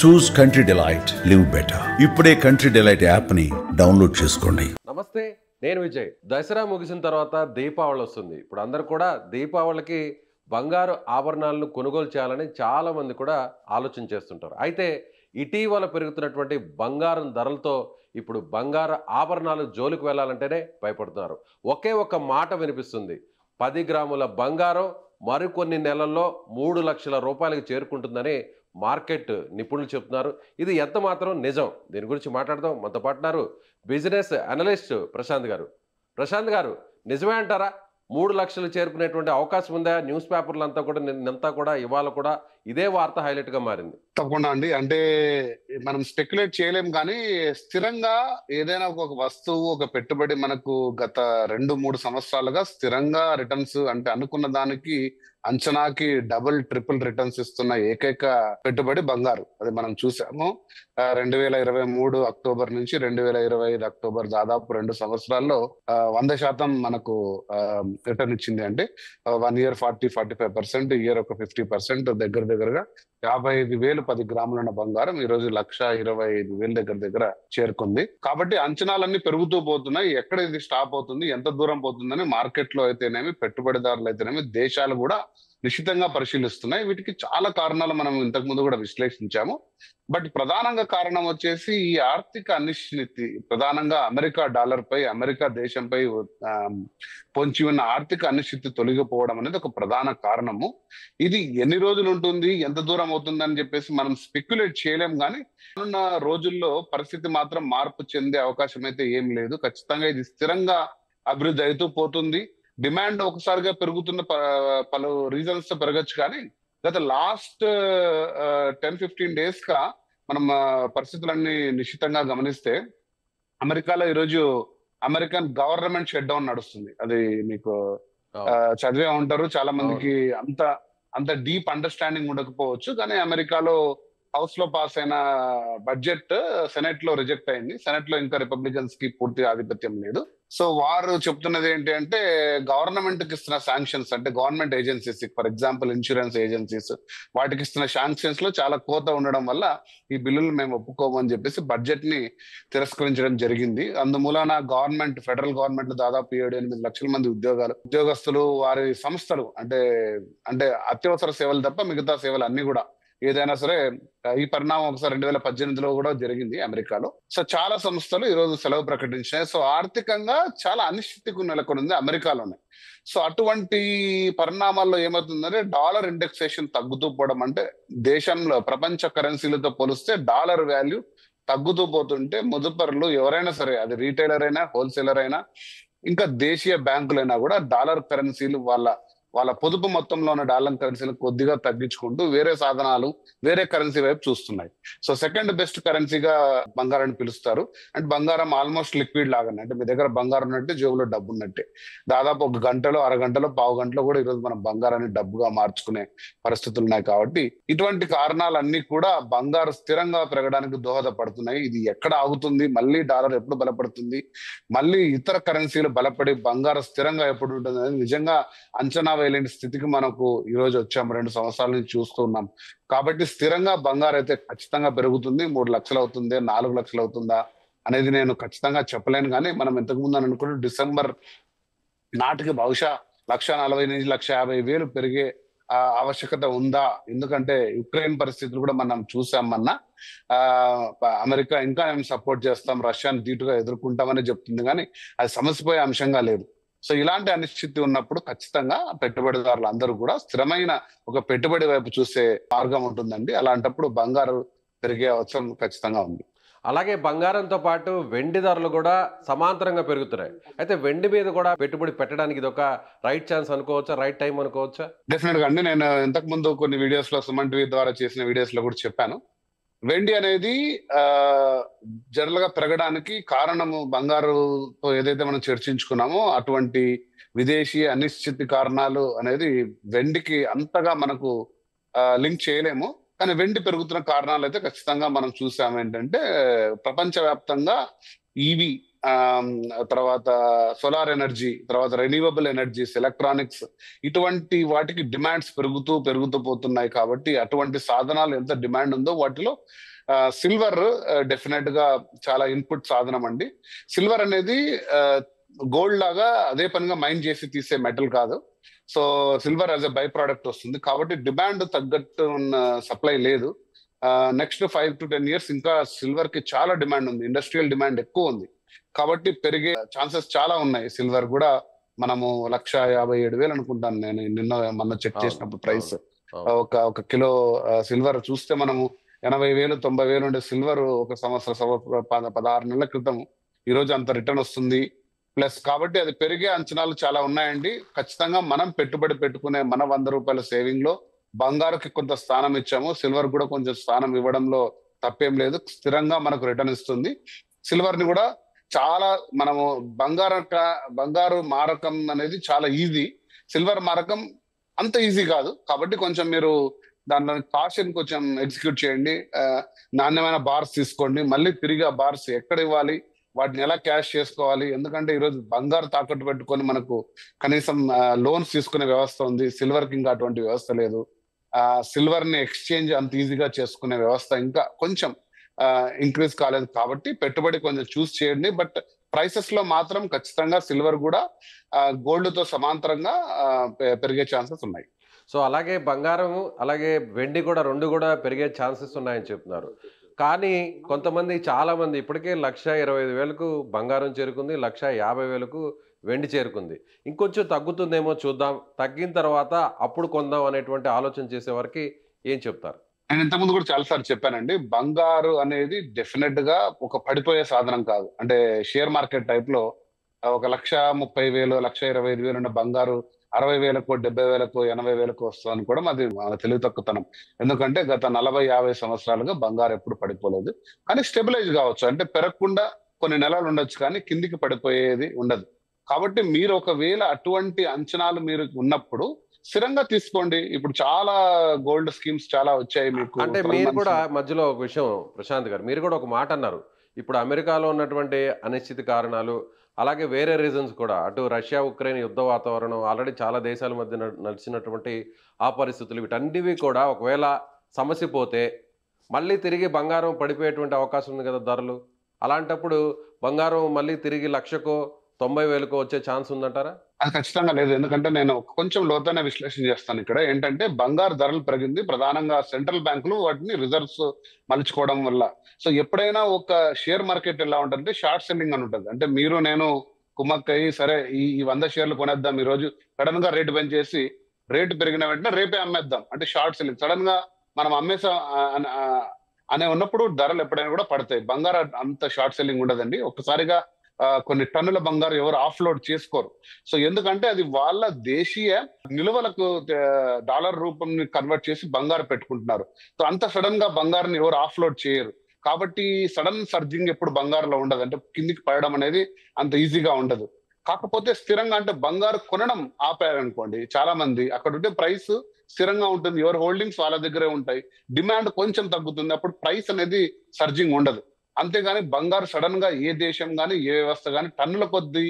చూస్ country delight, live better. ఇప్పుడే country delight app ని download చేసుకోండి. నమస్తే, నేను విజయ్. దసరా ముగిసిన తర్వాత దీపావళి వస్తుంది. ఇప్పుడు అందరూ కూడా దీపావళికి బంగారు ఆభరణాలను కొనుగోలు చేయాలని చాలా మంది కూడా ఆలోచన చేస్తుంటారు. అయితే ఇటీవల పెరుగుతున్నటువంటి బంగారం ధరలతో ఇప్పుడు బంగారు ఆభరణాలు జోలికి వెళ్ళాలంటేనే భయపడుతున్నారు. ఒకే ఒక మాట వినిపిస్తుంది, 10 గ్రాముల బంగారం మరికొన్ని నెలల్లో 3 లక్షల రూపాయలకు చేరుకుంటుందని మార్కెట్ నిపుణులు చెప్తున్నారు. ఇది ఎంత మాత్రం నిజం? దీని గురించి మాట్లాడదాం. మనతో పాటున్నారు బిజినెస్ అనలిస్ట్ ప్రశాంత్ గారు. ప్రశాంత్ గారు, నిజమే అంటారా 3 లక్షలు చేరుకునేటువంటి అవకాశం ఉందా? న్యూస్ పేపర్లు అంతా కూడా నిన్నంతా కూడా ఇవాళ కూడా ఇదే వార్త హైలైట్ గా మారింది. తప్పకుండా అండి. అంటే మనం స్పెక్యులేట్ చేయలేం, కానీ స్థిరంగా ఏదైనా ఒక వస్తువు, ఒక పెట్టుబడి మనకు గత 2-3 సంవత్సరాలుగా స్థిరంగా రిటర్న్స్, అంటే అనుకున్న దానికి అంచనాకి డబుల్ ట్రిపుల్ రిటర్న్స్ ఇస్తున్న ఏకైక పెట్టుబడి బంగారు. అది మనం చూసాము. 2023 అక్టోబర్ నుంచి 2025 అక్టోబర్, దాదాపు 2 సంవత్సరాల్లో 100% మనకు రిటర్న్ ఇచ్చింది. అంటే 1 ఇయర్ 40-45%, ఇయర్ ఒక 50%, దగ్గరగా 55,000 10 గ్రాములు ఉన్న బంగారం ఈ రోజు 1,25,000 దగ్గర చేరుకుంది. కాబట్టి అంచనాలన్నీ పెరుగుతూ పోతున్నాయి. ఎక్కడ ఇది స్టాప్ అవుతుంది, ఎంత దూరం పోతుందని మార్కెట్ లో అయితేనేమి, పెట్టుబడిదారులు అయితేనేమి, దేశాలు కూడా నిశ్చితంగా పరిశీలిస్తున్నాయి. వీటికి చాలా కారణాలు మనం ఇంతకు ముందు కూడా విశ్లేషించాము. బట్ ప్రధానంగా కారణం వచ్చేసి ఈ ఆర్థిక అనిశ్చితి, ప్రధానంగా అమెరికా డాలర్ పై, అమెరికా దేశంపై పొంచి ఉన్న ఆర్థిక అనిశ్చితి తొలగిపోవడం అనేది ఒక ప్రధాన కారణము. ఇది ఎన్ని రోజులు ఉంటుంది, ఎంత దూరం అవుతుంది అని చెప్పేసి మనం స్పెక్యులేట్ చేయలేం, కానీ ఉన్న రోజుల్లో పరిస్థితి మాత్రం మార్పు చెందే అవకాశం అయితే ఏం లేదు. ఖచ్చితంగా ఇది స్థిరంగా అభివృద్ధి అవుతూ పోతుంది. డిమాండ్ ఒకసారిగా పెరుగుతున్న పలు రీజన్స్ తో పెరగచ్చు, కానీ గత లాస్ట్ 10-15 డేస్ గా మనం పరిస్థితులన్నీ నిశ్చితంగా గమనిస్తే అమెరికాలో ఈరోజు అమెరికన్ గవర్నమెంట్ షట్ డౌన్ నడుస్తుంది. అది మీకు చదివే ఉంటారు. చాలా మందికి అంత డీప్ అండర్స్టాండింగ్ ఉండకపోవచ్చు, కానీ అమెరికాలో హౌస్ లో పాస్ అయిన బడ్జెట్ సెనెట్ లో రిజెక్ట్ అయింది. సెనెట్ లో ఇంకా రిపబ్లికన్స్ కి పూర్తి ఆధిపత్యం లేదు. సో వారు చెప్తున్నది ఏంటి అంటే, గవర్నమెంట్ కి ఇస్తున్న శాంక్షన్స్, అంటే government agencies, for example insurance agencies, వాటికి ఇస్తున్న శాంక్షన్స్ లో చాలా కోత ఉండడం వల్ల ఈ బిల్లులు మేము ఒప్పుకోమని చెప్పేసి బడ్జెట్ ని తిరస్కరించడం జరిగింది. అందుమూలన గవర్నమెంట్, ఫెడరల్ గవర్నమెంట్ లో దాదాపు 7-8 లక్షల మంది ఉద్యోగస్తులు, వారి సంస్థలు, అంటే అత్యవసర సేవలు తప్ప మిగతా సేవలు అన్ని కూడా, ఏదైనా సరే, ఈ పరిణామం ఒకసారి 2018లో కూడా జరిగింది అమెరికాలో. సో చాలా సంస్థలు ఈ రోజు సెలవు ప్రకటించాయి. సో ఆర్థికంగా చాలా అనిశ్చితికి నెలకొంది అమెరికాలోనే. సో అటువంటి పరిణామాల్లో ఏమవుతుందంటే, డాలర్ ఇండెక్సేషన్ తగ్గుతూ పోవడం, అంటే దేశంలో ప్రపంచ కరెన్సీలతో పోలిస్తే డాలర్ వాల్యూ తగ్గుతూ పోతుంటే మదుపరులు ఎవరైనా సరే, అది రీటైలర్ అయినా, హోల్సేలర్ అయినా, ఇంకా దేశీయ బ్యాంకులైనా కూడా డాలర్ కరెన్సీలు వాళ్ళ పొదుపు మొత్తంలో ఉన్న డాలర్ కరెన్సీలు కొద్దిగా తగ్గించుకుంటూ వేరే సాధనాలు, వేరే కరెన్సీ వైపు చూస్తున్నాయి. సో సెకండ్ బెస్ట్ కరెన్సీగా బంగారాన్ని పిలుస్తారు. అంటే బంగారం ఆల్మోస్ట్ లిక్విడ్ లాగానే, అంటే మీ దగ్గర బంగారం ఉన్నట్టే, జేబులో డబ్బు ఉన్నట్టే. దాదాపు 1 గంటలో, అరగంటలో, పావు గంటలో కూడా ఈరోజు మనం బంగారాన్ని డబ్బుగా మార్చుకునే పరిస్థితులు ఉన్నాయి. కాబట్టి ఇటువంటి కారణాలన్నీ కూడా బంగారు స్థిరంగా పెరగడానికి దోహదపడుతున్నాయి. ఇది ఎక్కడ ఆగుతుంది, మళ్ళీ డాలర్ ఎప్పుడు బలపడుతుంది, మళ్ళీ ఇతర కరెన్సీలు బలపడి బంగారు స్థిరంగా ఎప్పుడు ఉంటుంది అనేది నిజంగా అంచనా వేయలేని స్థితికి మనకు ఈ రోజు వచ్చాము. 2 సంవత్సరాల నుంచి చూస్తూ ఉన్నాం. కాబట్టి స్థిరంగా బంగారు అయితే ఖచ్చితంగా పెరుగుతుంది. 3 లక్షలు అవుతుంది, 4 లక్షలు అవుతుందా అనేది నేను ఖచ్చితంగా చెప్పలేను, కానీ మనం ఇంతకు ముందు అనుకుంటే డిసెంబర్ నాటికి బహుశా 1,40,000 నుంచి 1,50,000 పెరిగే ఆవశ్యకత ఉందా? ఎందుకంటే యుక్రెయిన్ పరిస్థితులు కూడా మనం చూసామన్నా, అమెరికా ఇంకా మేము సపోర్ట్ చేస్తాం, రష్యాను ధీటుగా ఎదుర్కొంటామని చెప్తుంది, కానీ అది సమస్యపోయే అంశంగా లేదు. సో ఇలాంటి అనిశ్చితి ఉన్నప్పుడు ఖచ్చితంగా పెట్టుబడిదారులు అందరూ కూడా స్థిరమైన ఒక పెట్టుబడి వైపు చూసే మార్గం ఉంటుందండి. అలాంటప్పుడు బంగారు పెరిగే అవసరం ఖచ్చితంగా ఉంది. అలాగే బంగారంతో పాటు వెండి ధరలు కూడా సమాంతరంగా పెరుగుతున్నాయి. అయితే వెండి మీద కూడా పెట్టుబడి పెట్టడానికి ఇది ఒక రైట్ ఛాన్స్ అనుకోవచ్చా, రైట్ టైం అనుకోవచ్చా? డెఫినెట్ గా అండి. నేను ఇంతకు ముందు కొన్ని వీడియోస్ లో, సుమన్ టీవీ ద్వారా చేసిన వీడియోస్ లో కూడా చెప్పాను, వెండి అనేది జనరల్ గా పెరగడానికి కారణము బంగారుతో ఏదైతే మనం చర్చించుకున్నామో అటువంటి విదేశీ అనిశ్చితి కారణాలు అనేది వెండికి అంతగా మనకు లింక్ చేయలేము. కానీ వెండి పెరుగుతున్న కారణాలు అయితే ఖచ్చితంగా మనం చూసాము. ఏంటంటే ప్రపంచవ్యాప్తంగా ఈవీ తర్వాత సోలార్ ఎనర్జీ, తర్వాత రెన్యూవబుల్ ఎనర్జీస్, ఎలక్ట్రానిక్స్, ఇటువంటి వాటికి డిమాండ్స్ పెరుగుతూ పోతున్నాయి. కాబట్టి అటువంటి సాధనాలు ఎంత డిమాండ్ ఉందో వాటిలో సిల్వర్ డెఫినెట్ గా చాలా ఇన్పుట్ సాధనం అండి. సిల్వర్ అనేది గోల్డ్ లాగా అదే పనిగా మైన్ చేసి తీసే మెటల్ కాదు. So silver as a by product వస్తుంది. కాబట్టి డిమాండ్ తగ్గట్టు ఉన్న సప్లై లేదు. నెక్స్ట్ 5 to 10 years ఇంకా సిల్వర్ కి చాలా డిమాండ్ ఉంది, ఇండస్ట్రియల్ డిమాండ్ ఎక్కువ ఉంది. కాబట్టి పెరిగే ఛాన్సెస్ చాలా ఉన్నాయి. సిల్వర్ కూడా మనము 1,57,000 అనుకుంటాను నేను మొన్న చెక్ చేసినప్పుడు ప్రైస్. ఒక కిలో సిల్వర్ చూస్తే మనము 80,000 90,000 ఉండే సిల్వర్ ఒక 16 నెలల క్రితం ఈ రోజు అంత రిటర్న్ వస్తుంది. ప్లస్ కాబట్టి అది పెరిగే అంచనాలు చాలా ఉన్నాయండి. ఖచ్చితంగా మనం పెట్టుబడి పెట్టుకునే మన 100 రూపాయల సేవింగ్ లో బంగారుకి కొంత స్థానం ఇచ్చాము, సిల్వర్ కూడా కొంచెం స్థానం ఇవ్వడంలో తప్పేం లేదు. స్థిరంగా మనకు రిటర్న్ ఇస్తుంది. సిల్వర్ ని కూడా చాలా మనము బంగారు మారకం అనేది చాలా ఈజీ, సిల్వర్ మారకం అంత ఈజీ కాదు. కాబట్టి కొంచెం మీరు దానిలో కాషన్ కొంచెం ఎగ్జిక్యూట్ చేయండి. నాణ్యమైన బార్స్ తీసుకోండి. మళ్ళీ తిరిగి ఆ బార్స్ ఎక్కడ ఇవ్వాలి, వాటిని ఎలా క్యాష్ చేసుకోవాలి. ఎందుకంటే ఈరోజు బంగారు తాకట్టు పెట్టుకొని మనకు కనీసం లోన్స్ తీసుకునే వ్యవస్థ ఉంది. సిల్వర్ కి ఇంకా అటువంటి వ్యవస్థ లేదు. సిల్వర్ ని ఎక్స్చేంజ్ అంత ఈజీగా చేసుకునే వ్యవస్థ ఇంకా కొంచెం ఇంక్రీజ్ కాలేదు. కాబట్టి పెట్టుబడి కొంచెం చూస్ చేయండి. బట్ ప్రైసెస్ లో మాత్రం ఖచ్చితంగా సిల్వర్ కూడా గోల్డ్ తో సమాంతరంగా పెరిగే ఛాన్సెస్ ఉన్నాయి. సో అలాగే బంగారం అలాగే వెండి కూడా రెండు కూడా పెరిగే ఛాన్సెస్ ఉన్నాయని చెప్తున్నారు. కానీ కొంతమంది చాలా మంది ఇప్పటికే 1,25,000కు బంగారం చేరుకుంది, 1,50,000కు వెండి చేరుకుంది. ఇంకొంచెం తగ్గుతుందేమో చూద్దాం, తగ్గిన తర్వాత అప్పుడు కొందాం అనేటువంటి ఆలోచన చేసే వారికి ఏం చెప్తారు? నేను ఇంతకుముందు కూడా చాలాసార్లు చెప్పానండి, బంగారు అనేది డెఫినెట్ గా ఒక పడిపోయే సాధనం కాదు. అంటే షేర్ మార్కెట్ టైప్ లో 1,30,000 1,25,000 ఉన్న బంగారు 60,000కో 70,000కో 80,000కో వస్తుందని కూడా మాది తెలివి తక్కువతనం. ఎందుకంటే గత 40-50 సంవత్సరాలుగా బంగారు ఎప్పుడు పడిపోలేదు. కానీ స్టెబిలైజ్ కావచ్చు, అంటే పెరగకుండా కొన్ని నెలలు ఉండొచ్చు కానీ కిందికి పడిపోయేది ఉండదు. కాబట్టి మీరు ఒకవేళ అటువంటి అంచనాలు మీరు ఉన్నప్పుడు స్థిరంగా తీసుకోండి. ఇప్పుడు చాలా గోల్డ్ స్కీమ్స్ చాలా వచ్చాయి మీకు. అంటే మీరు కూడా మధ్యలో ఒక విషయం ప్రశాంత్ గారు, మీరు కూడా ఒక మాట అన్నారు, ఇప్పుడు అమెరికాలో ఉన్నటువంటి అనిశ్చిత కారణాలు అలాగే వేరే రీజన్స్ కూడా, అటు రష్యా ఉక్రెయిన్ యుద్ధ వాతావరణం, ఆల్రెడీ చాలా దేశాల మధ్య నడిచినటువంటి ఆ పరిస్థితులు, వీటన్నిటివి కూడా ఒకవేళ సమస్య పోతే మళ్ళీ తిరిగి బంగారం పడిపోయేటువంటి అవకాశం ఉంది కదా ధరలు. అలాంటప్పుడు బంగారం మళ్ళీ తిరిగి 1,00,000కో 90,000కో వచ్చే ఛాన్స్ ఉందంటారా? అది ఖచ్చితంగా లేదు. ఎందుకంటే నేను కొంచెం లోతైన విశ్లేషణ చేస్తాను ఇక్కడ. ఏంటంటే బంగారు ధరలు పెరిగింది ప్రధానంగా సెంట్రల్ బ్యాంకులు వాటిని రిజర్వ్స్ మలుచుకోవడం వల్ల. సో ఎప్పుడైనా ఒక షేర్ మార్కెట్ ఎలా ఉంటుందంటే షార్ట్ సెల్లింగ్ అని ఉంటుంది. అంటే మీరు నేను కుమ్మక్కయ్యి సరే ఈ 100 షేర్లు కొనేద్దాం, ఈ రోజు సడన్ గా రేటు పెంచేసి రేటు పెరిగిన వెంటనే రేపే అమ్మేద్దాం అంటే షార్ట్ సెల్లింగ్. సడన్ గా మనం అమ్మేసాం అనే ఉన్నప్పుడు ధరలు ఎప్పుడైనా కూడా పడతాయి. బంగారు అంత షార్ట్ సెల్లింగ్ ఉండదండి. ఒక్కసారిగా కొన్ని టన్నుల బంగారు ఎవరు ఆఫ్లోడ్ చేసుకోరు. సో ఎందుకంటే అది వాళ్ళ దేశీయ నిల్వలకు డాలర్ రూపం కన్వర్ట్ చేసి బంగారు పెట్టుకుంటున్నారు. సో అంత సడన్ గా బంగారుని ఎవరు ఆఫ్లోడ్ చేయరు. కాబట్టి సడన్ సర్జింగ్ ఎప్పుడు బంగారులో ఉండదు, అంటే కిందికి పడడం అనేది అంత ఈజీగా ఉండదు. కాకపోతే స్థిరంగా అంటే బంగారు కొనడం ఆపారనుకోండి, చాలా మంది అక్కడ ఉంటే ప్రైస్ స్థిరంగా ఉంటుంది, ఎవరు హోల్డింగ్స్ వాళ్ళ దగ్గరే ఉంటాయి, డిమాండ్ కొంచెం తగ్గుతుంది, అప్పుడు ప్రైస్ అనేది సర్జింగ్ ఉండదు. అంతేగాని బంగారు సడన్ గా ఏ దేశం గానీ ఏ వ్యవస్థ గానీ టన్నుల కొద్ది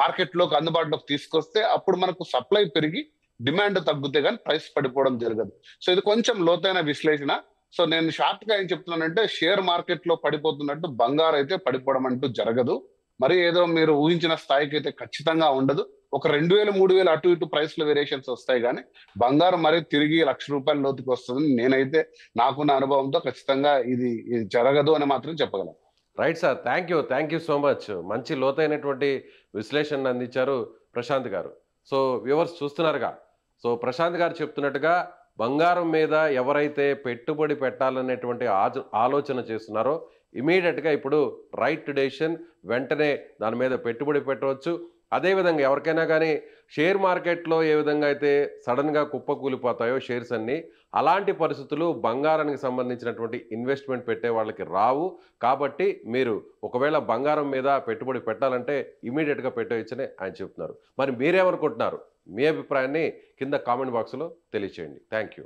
మార్కెట్ లోకి అందుబాటులోకి తీసుకొస్తే అప్పుడు మనకు సప్లై పెరిగి డిమాండ్ తగ్గితే గానీ ప్రైస్ పడిపోవడం జరగదు. సో ఇది కొంచెం లోతైన విశ్లేషణ. సో నేను షార్ట్ గా ఏం చెప్తున్నానంటే షేర్ మార్కెట్ లో పడిపోతున్నట్టు బంగారు అయితే పడిపోవడం అంటూ జరగదు. మరి ఏదో మీరు ఊహించిన స్థాయికి అయితే ఖచ్చితంగా ఉండదు. ఒక 2,000 3,000 అటు ఇటు ప్రైస్ లో వేరియేషన్స్ వస్తాయి, కానీ బంగారం మరి తిరిగి ₹1,00,000 లోతుకి వస్తుంది నేనైతే నాకున్న అనుభవంతో ఖచ్చితంగా ఇది జరగదు అని మాత్రం చెప్పగలను. Right sir, thank you so much. మంచి లోతైనటువంటి విశ్లేషణ అందించారు ప్రశాంత్ గారు. సో వ్యూవర్స్ చూస్తున్నారుగా, సో ప్రశాంత్ గారు చెప్తున్నట్టుగా బంగారం మీద ఎవరైతే పెట్టుబడి పెట్టాలనేటువంటి ఆలోచన చేస్తున్నారో ఇమీడియట్గా ఇప్పుడు రైట్ డెసిషన్, వెంటనే దాని మీద పెట్టుబడి పెట్టవచ్చు. అదేవిధంగా ఎవరికైనా కానీ షేర్ మార్కెట్లో ఏ విధంగా అయితే సడన్గా కుప్పకూలిపోతాయో షేర్స్ అన్నీ, అలాంటి పరిస్థితులు బంగారానికి సంబంధించినటువంటి ఇన్వెస్ట్మెంట్ పెట్టే వాళ్ళకి రావు. కాబట్టి మీరు ఒకవేళ బంగారం మీద పెట్టుబడి పెట్టాలంటే ఇమీడియట్గా పెట్టేయచ్చని ఆయన చెప్తున్నారు. మరి మీరేమనుకుంటున్నారు? మీ అభిప్రాయాన్ని కింద కామెంట్ బాక్స్లో తెలియచేయండి. Thank you.